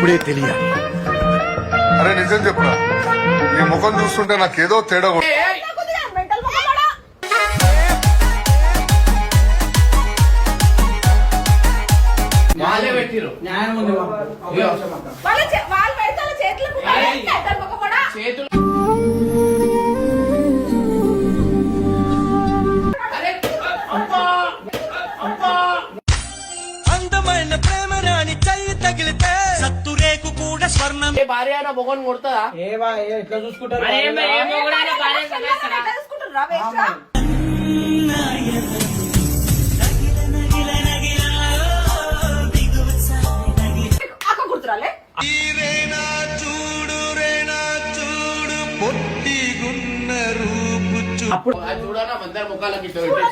ఇప్పుడే తెలియాలి. అరే నిజం చెప్పురా, నీ ముఖం చూస్తుంటే నాకేదో తేడా కొడుతుంది. వాళ్ళే పెట్టిరు న్యాయం ఉంది చేతులు. అందమైన ప్రేమ రాణి చెయ్యి తగిలితే సత్తురేకు కూడా స్వర్ణం. భార్య అయినా మొగన్ కొడతా ఎట్లా చూసుకుంటారు అప్పుడు చూడనా అందరి ముఖాలకి ఇట్లా పెట్టేసి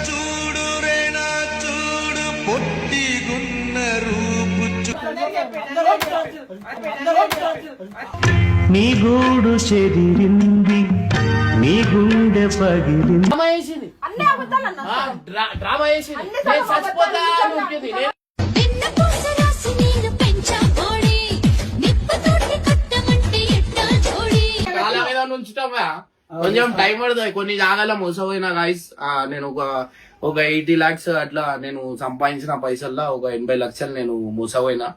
చూడు రేనా చూడు పొట్టిగున్న రూపు. నీ గూడు చెదిరింది, నీ గుండె పగిలింది. డ్రామా వేసింది, డ్రామా వేసింది. నేను చచ్చిపోతా అని ఉంటుంది. కాళ్ళ మీద నుంచుతావా కొంచెం టైం పడుతుంది. కొన్ని జాగాలో మోసపోయినా గాయస్. నేను ఒక 80 lakhs అట్లా నేను సంపాదించిన పైసల్లో ఒక 80 లక్షలు నేను మోసపోయినా.